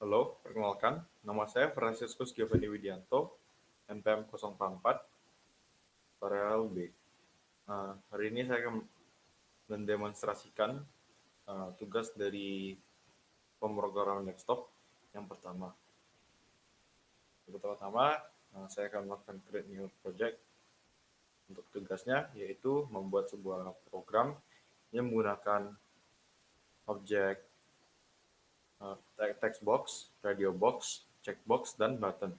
Halo, perkenalkan, nama saya Franciscus Giovanni Widianto, NPM 044, Paralel B. Hari ini saya akan mendemonstrasikan tugas dari pemrograman desktop yang pertama. Yang pertama, saya akan melakukan create new project. Untuk tugasnya yaitu membuat sebuah program yang menggunakan objek text box, radio box, checkbox, dan button.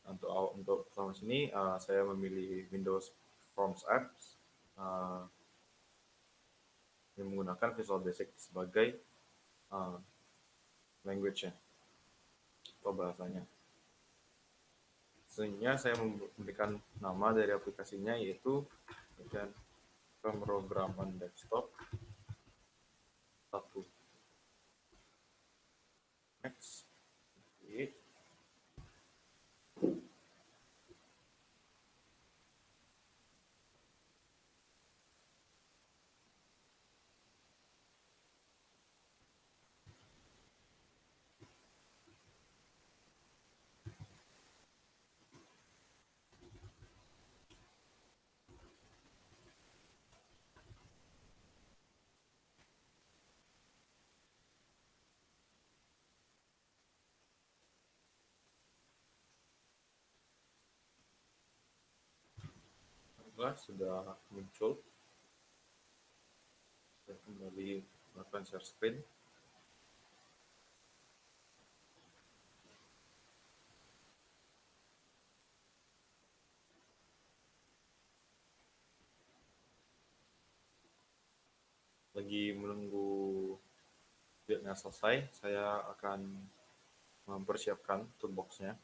Untuk pertama sini saya memilih Windows Forms Apps yang menggunakan Visual Basic sebagai language-nya atau bahasanya. Selanjutnya saya memberikan nama dari aplikasinya yaitu pemrograman desktop 1. Next. Sudah muncul. Saya kembali melakukan share screen. Lagi menunggu videonya selesai, saya akan mempersiapkan toolbox-nya.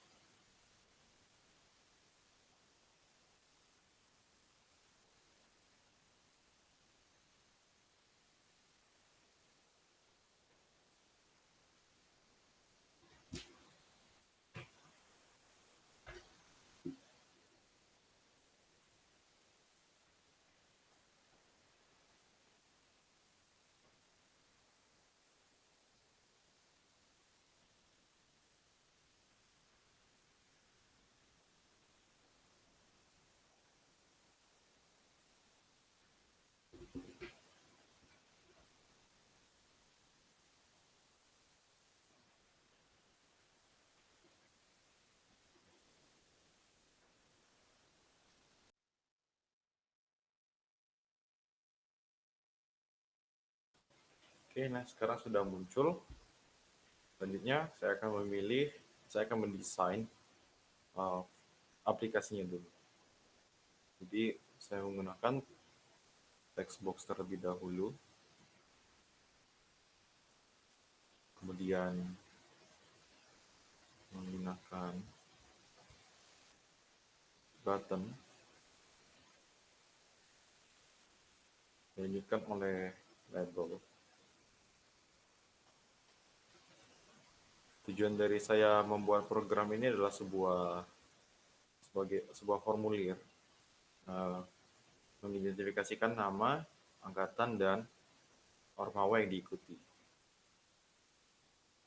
Oke, nah sekarang sudah muncul. Selanjutnya saya akan mendesain aplikasinya dulu. Jadi saya menggunakan text box terlebih dahulu, kemudian menggunakan button, dilanjutkan oleh label. Tujuan dari saya membuat program ini adalah sebuah formulir mengidentifikasikan nama, angkatan, dan ormawa yang diikuti.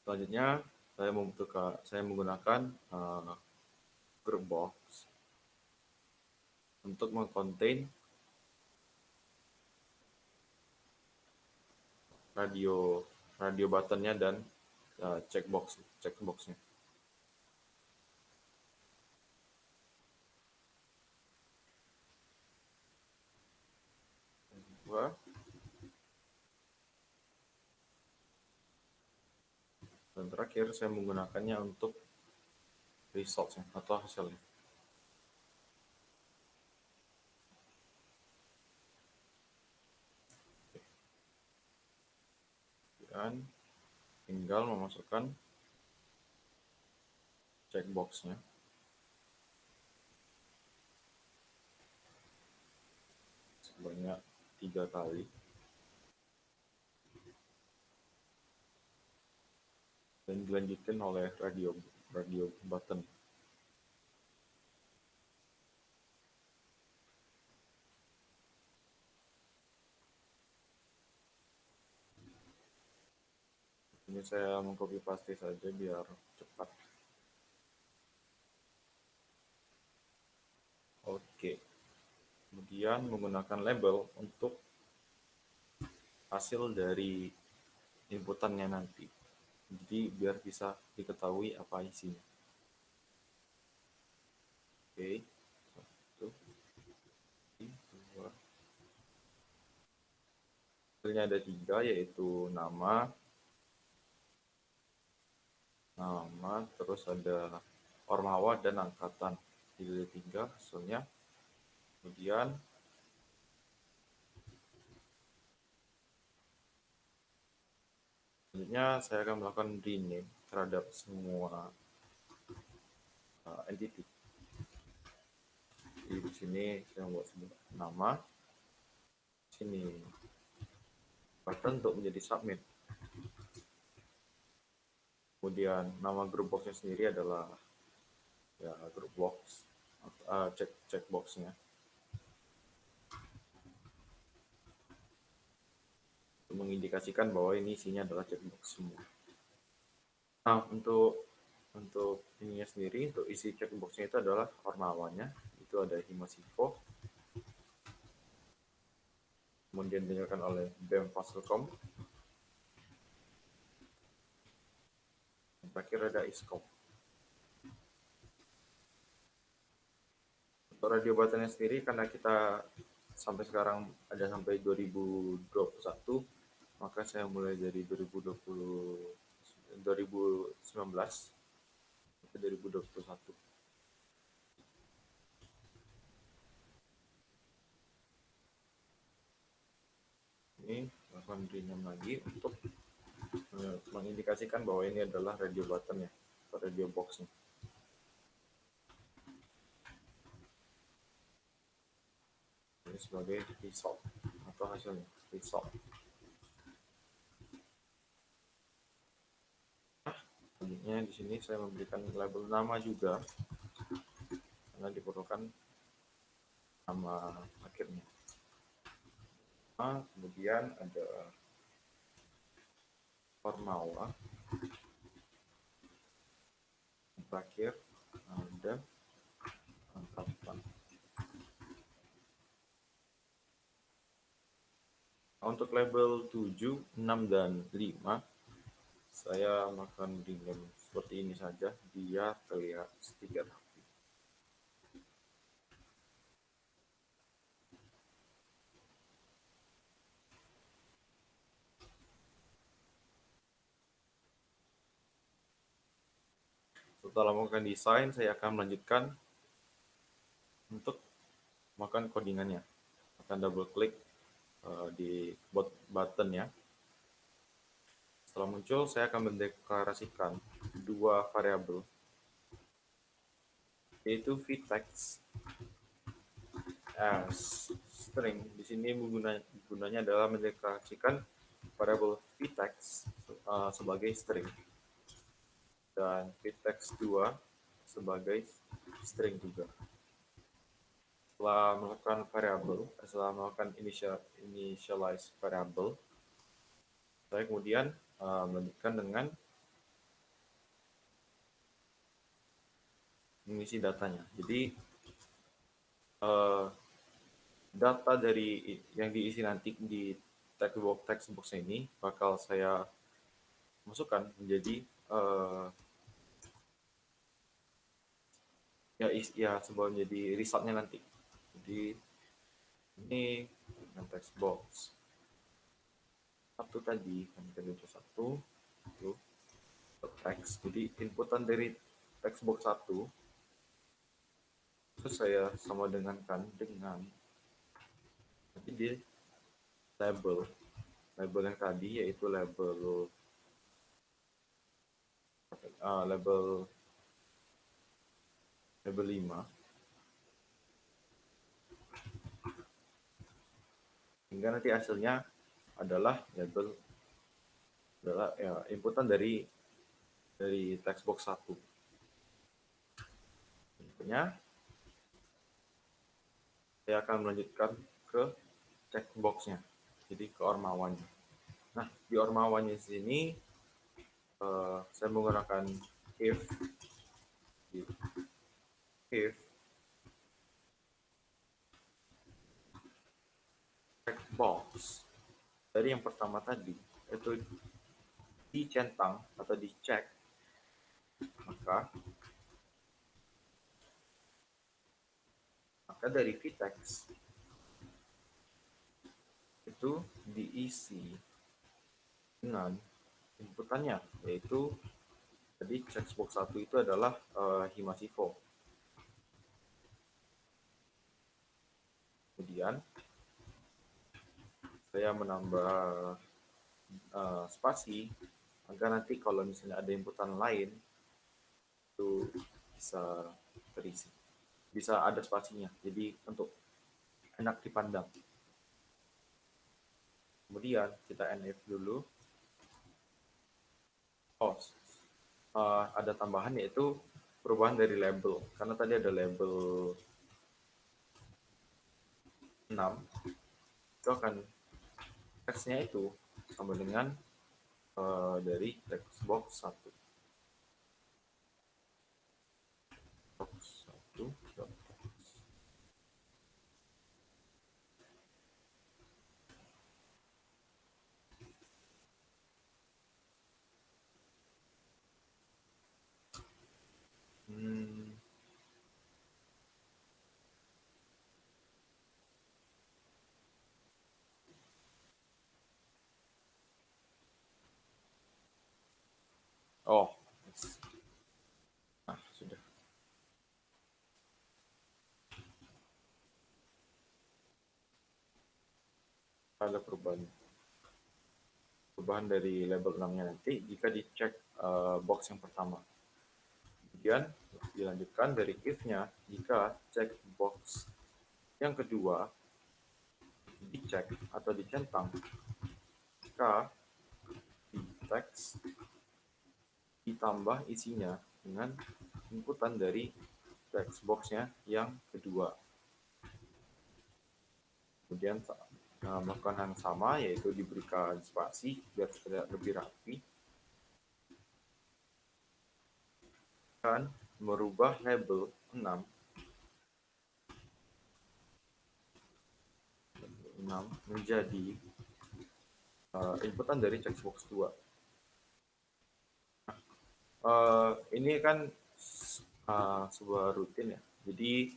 Selanjutnya saya menggunakan group box untuk mengcontain radio buttonnya dan checkboxnya. Dan terakhir saya menggunakannya untuk results atau hasilnya. Dan tinggal memasukkan checkboxnya. Sebanyak 3 kali. Dan dilanjutkan oleh radio button. Ini Ini saya mengcopy paste saja biar cepat. Oke. Kemudian menggunakan label untuk hasil dari inputannya nanti. Jadi biar bisa diketahui apa isinya. Oke. Satu, dua. Hasilnya ada 3, yaitu nama, terus ada ormawa dan angkatan. Jadi ada 3 hasilnya. Kemudian selanjutnya saya akan melakukan rename terhadap semua entity. Jadi di sini saya membuat nama, sini button untuk menjadi submit. Kemudian nama group boxnya sendiri adalah ya group box, checkboxnya. Untuk mengindikasikan bahwa ini isinya adalah checkbox semua. Nah, untuk ininya sendiri, untuk isi checkboxnya itu adalah ormawanya, itu ada Himasivo, kemudian dinyalakan oleh BEM Fasilkom, dan terakhir ada ISCOM. Untuk radio buttonnya sendiri, karena kita sampai sekarang ada sampai 2021, maka saya mulai dari 2019 sampai 2021. Ini lakukan rename lagi untuk mengindikasikan bahwa ini adalah radio button ya, atau radio boxnya. Ini sebagai result atau hasilnya result. Selanjutnya di sini saya memberikan label nama juga karena diperlukan nama akhirnya. Kemudian ada ormawa, terakhir ada angkatan. Untuk label 7, 6, dan 5 saya akan rename seperti ini saja biar terlihat sedikit rapi. Setelah melakukan desain, saya akan melanjutkan untuk melakukan codingannya. Akan double klik di button ya. Setelah muncul, saya akan mendeklarasikan 2 variabel, yaitu vtext as string. Di sini gunanya adalah mendeklarasikan variabel vtext sebagai string dan vtext 2 sebagai string juga. Setelah melakukan initialize variable, saya kemudian melanjutkan dengan mengisi datanya. Jadi data dari yang diisi nanti di text box ini bakal saya masukkan menjadi sebuah menjadi resultnya nanti. Jadi ini text box satu tadi kan kita satu itu teks. Jadi inputan dari text box 1 itu saya sama dengan nanti di label yang tadi, yaitu label 5, hingga nanti hasilnya adalah inputan dari text box 1. Intinya saya akan melanjutkan ke checkboxnya, jadi ke ormawanya. Nah, di ormawanya sini saya menggunakan if checkbox dari yang pertama tadi itu dicentang atau dicek, maka dari vtext itu diisi dengan inputannya, yaitu jadi checkbox 1 itu adalah Himasivo. Kemudian saya menambah spasi agar nanti kalau misalnya ada inputan lain itu bisa terisi, bisa ada spasinya, jadi untuk enak dipandang. Kemudian kita NF dulu. Ada tambahan, yaitu perubahan dari label, karena tadi ada label 6, itu akan teksnya itu sama dengan dari textbox 1. Box 1. Oh, yes. Nah, sudah. Ada perubahan dari label 6-nya nanti jika dicek box yang pertama. Kemudian dilanjutkan dari if-nya, jika checkbox yang kedua dicek atau dicentang, maka di teks ditambah isinya dengan inputan dari textbox-nya yang kedua. Kemudian melakukan hal yang sama, yaitu diberikan spasi biar terlihat lebih rapi, dan merubah label 6 menjadi inputan dari checkbox 2. Ini kan sebuah rutin ya, jadi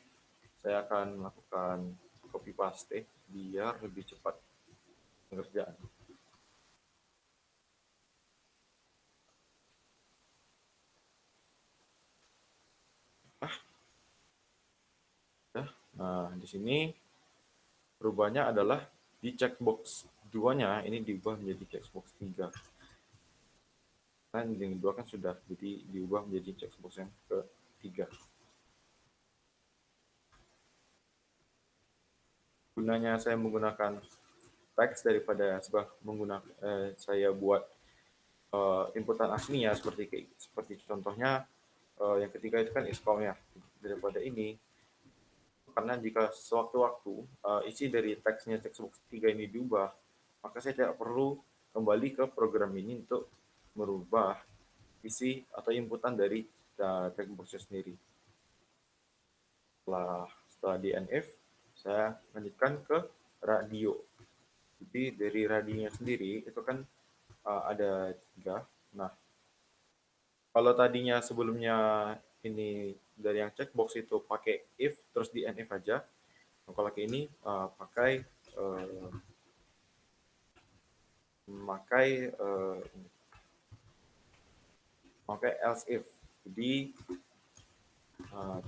saya akan melakukan copy paste biar lebih cepat pengerjaan. Nah, di sini perubahannya adalah di checkbox 2-nya ini diubah menjadi checkbox 3. Kan yang kedua kan sudah, jadi diubah menjadi checkbox yang ketiga. Gunanya saya menggunakan teks daripada saya buat inputan aslinya seperti contohnya yang ketiga itu kan iscom ya. Daripada ini, karena jika sewaktu-waktu isi dari teksnya checkbox 3 ini diubah, maka saya tidak perlu kembali ke program ini untuk merubah isi atau inputan dari checkboxnya sendiri. Setelah di NF, saya lanjutkan ke radio. Jadi dari radionya sendiri itu kan ada 3. Nah, kalau tadinya sebelumnya ini dari yang checkbox itu pakai if terus di NF aja, kalau kayak ini pakai else if. Jadi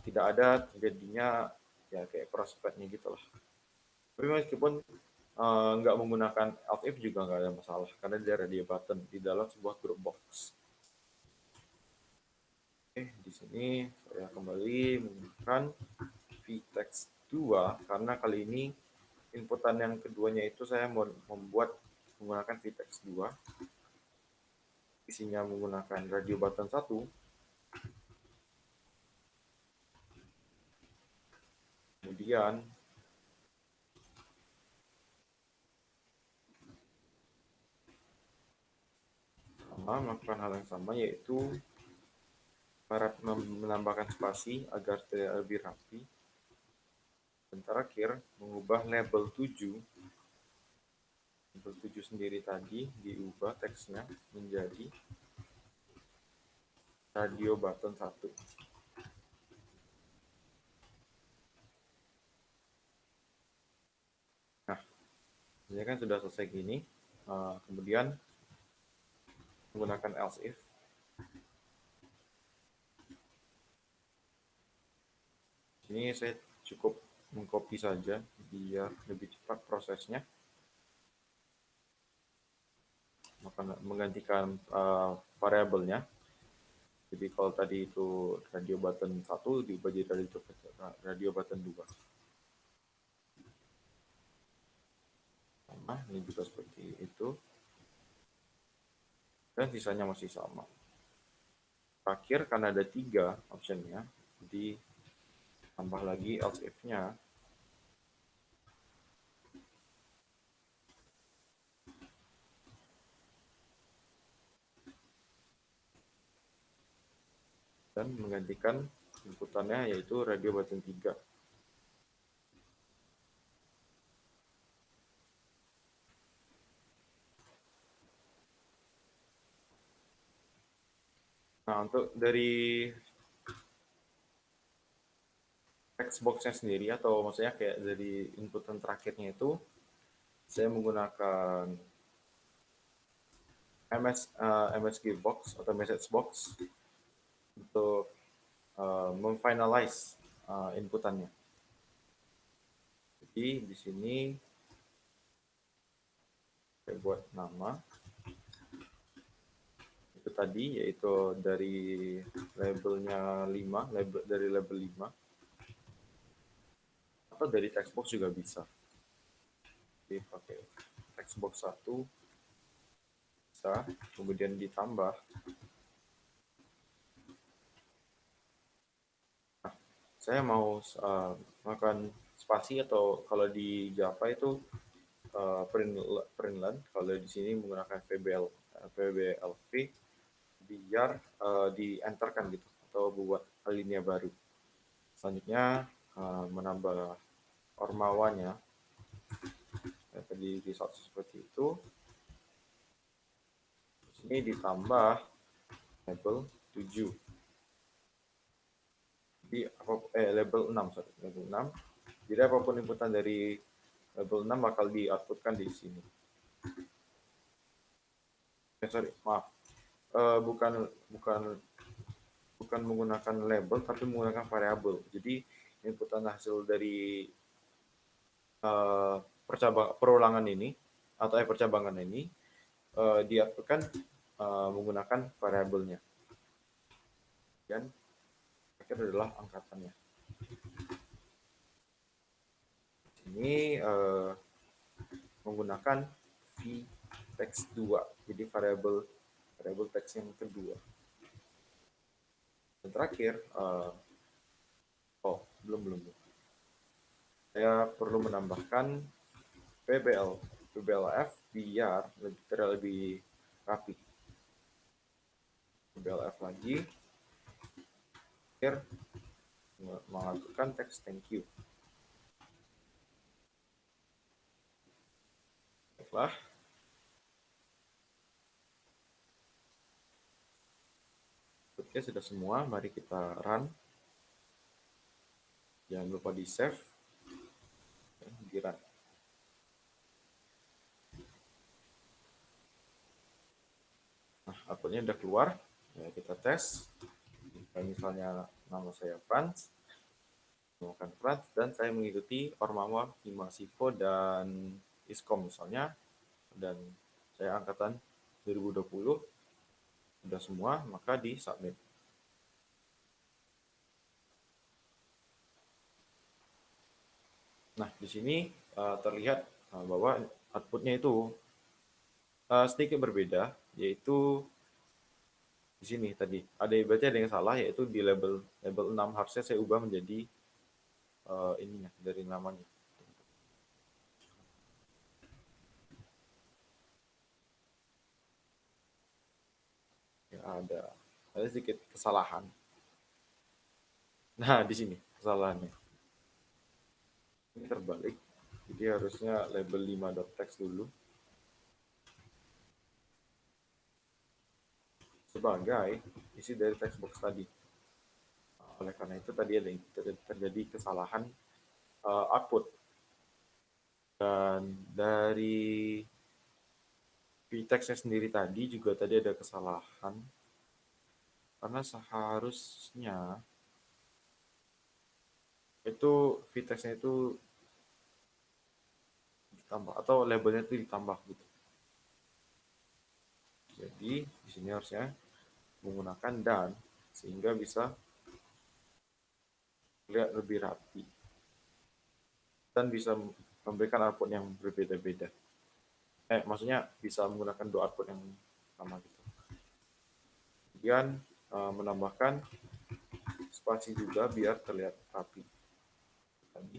tidak ada terjadinya ya kayak prospeknya gitu lah. Tapi meskipun nggak menggunakan else if juga nggak ada masalah, karena dia radio button di dalam sebuah group box. Oke, di sini saya kembali menggunakan vtext 2 karena kali ini inputan yang keduanya itu saya membuat menggunakan vtext 2. Isinya menggunakan radio button 1. Kemudian melakukan hal yang sama, yaitu menambahkan spasi agar terlihat lebih rapi. Dan terakhir, mengubah label 7. Label 7 sendiri tadi diubah teksnya menjadi radio button 1. Nah, ini kan sudah selesai gini. Kemudian menggunakan else if. Ini saya cukup mengcopy saja biar lebih cepat prosesnya. Menggantikan variabelnya. Jadi kalau tadi itu radio button 1 diubah jadi radio button 2. Nah, ini juga seperti itu. Dan sisanya masih sama. Terakhir, karena ada 3 optionnya, jadi tambah lagi else if-nya. Dan menggantikan inputannya yaitu radio button 3. Nah, untuk dari text box-nya sendiri, atau maksudnya kayak dari inputan terakhirnya itu, saya menggunakan MSG box atau message box untuk memfinalize inputannya. Jadi di sini saya buat nama itu tadi, yaitu dari labelnya 5, dari label 5, atau dari text box juga bisa. Jadi pakai text box 1 bisa, kemudian ditambah. Nah, saya mau melakukan spasi, atau kalau di Java itu println, kalau di sini menggunakan VBLV biar di-enterkan gitu, atau buat alinea baru. Selanjutnya menambah ormawanya. Tadi di satu seperti itu. Di sini ditambah label 7. Jadi label 6, label 6. Jadi apapun inputan dari label 6 bakal di-outputkan di sini. Maaf. Bukan menggunakan label, tapi menggunakan variabel. Jadi inputan hasil dari perulangan ini atau percabangan ini diartikan menggunakan variabelnya. Dan akhir adalah angkatannya. Ini menggunakan vtext 2, jadi variabel teks yang kedua. Dan terakhir, belum. Saya perlu menambahkan VBLF biar lebih rapi. VBLF lagi, akhir mengatakan teks thank you. Baiklah. Oke, sudah semua. Mari kita run. Jangan lupa di save. Di run. Nah, outputnya udah keluar. Ya, kita tes. Misalnya nama saya Franz. Dan saya mengikuti Ormawa, Himasivo, dan Iskom misalnya. Dan saya angkatan 2020. Sudah semua, maka di submit. Nah, di sini terlihat bahwa outputnya itu sedikit berbeda, yaitu di sini tadi berarti ada yang salah, yaitu di label 6 harusnya saya ubah menjadi ininya dari namanya. ada sedikit kesalahan. Nah, di sini kesalahannya. Ini terbalik. Jadi harusnya label 5.text dulu. Sebagai isi dari text box tadi. Oleh karena itu tadi ada terjadi kesalahan output. Dan dari vtext-nya sendiri tadi juga tadi ada kesalahan. Karena seharusnya itu vtext-nya itu ditambah atau labelnya itu ditambah gitu. Jadi di sini harusnya menggunakan dan sehingga bisa lihat lebih rapi dan bisa memberikan output yang berbeda-beda. Maksudnya bisa menggunakan dua output yang sama gitu. Kemudian menambahkan spasi juga biar terlihat rapi. Tadi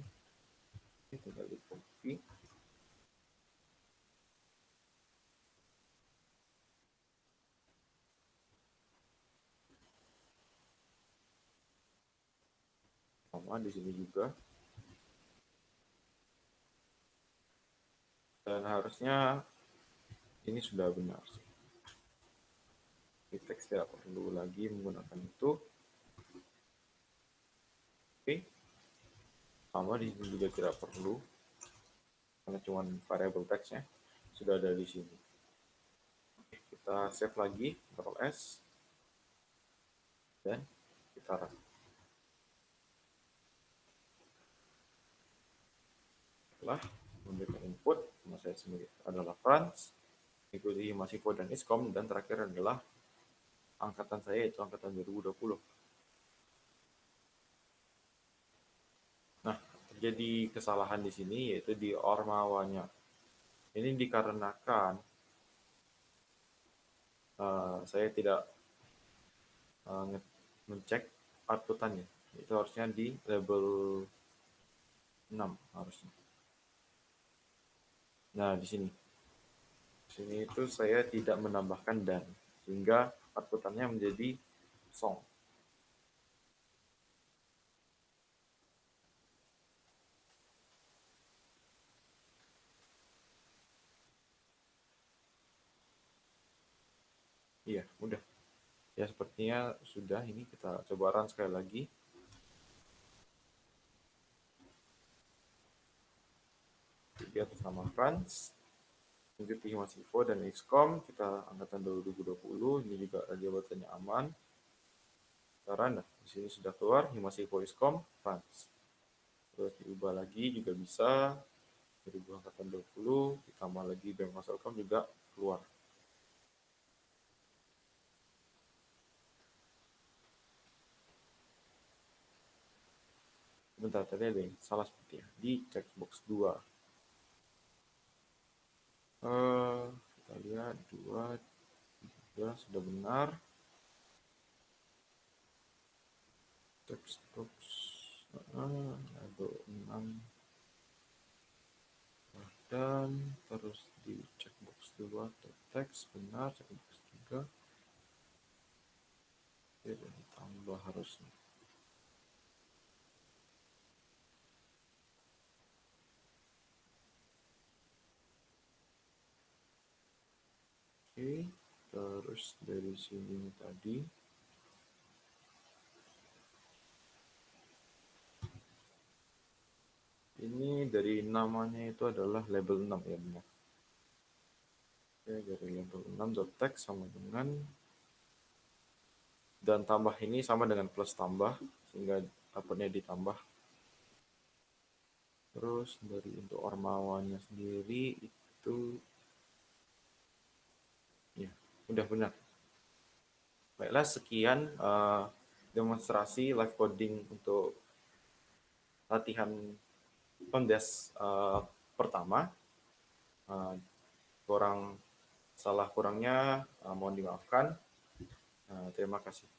ini tinggal di copy. Sama di sini juga. Dan harusnya ini sudah benar. Teks tidak perlu lagi menggunakan itu. Oke. Sama di sini juga tidak perlu. Karena cuma variable text-nya sudah ada di sini. Oke, kita save lagi, Ctrl S. Dan kita run. Setelah memberikan input, nama saya sendiri adalah Franz, ikuti Masivo dan Iskom, dan terakhir adalah angkatan saya, yaitu angkatan 2020. Nah, terjadi kesalahan di sini, yaitu di ormawanya. Ini dikarenakan saya tidak ngecek outputannya. Itu harusnya di label 6 harusnya. Nah, di sini. Di sini itu saya tidak menambahkan dan, sehingga outputannya menjadi song. Iya, udah. Ya, sepertinya sudah. Ini kita coba run sekali lagi. Jadi atas nama Franz, mengikuti Masivo dan Iskom, kita angkatan 2020. Ini juga jabatannya aman. Sekarang di sini sudah keluar Himasivo Iskom Franz. Terus diubah lagi juga bisa. 2000 angkatan 20 ditambah lagi BEM Masalkom juga keluar. Bentar, tadi ada yang salah sepertinya di checkbox 2. Kita lihat 2 sudah benar. Checkbox ada 6 dan terus di checkbox 2 teks benar, checkbox 3 tidak ditambah harusnya. Oke, terus dari sini tadi ini dari namanya itu adalah label 6 ya benar. Oke, dari label 6.text sama dengan dan tambah ini sama dengan plus tambah sehingga outputnya ditambah. Terus dari untuk ormawannya sendiri itu ya udah benar. Baiklah, sekian demonstrasi live coding untuk latihan Ondesk pertama. Salah kurangnya mohon dimaafkan. Terima kasih.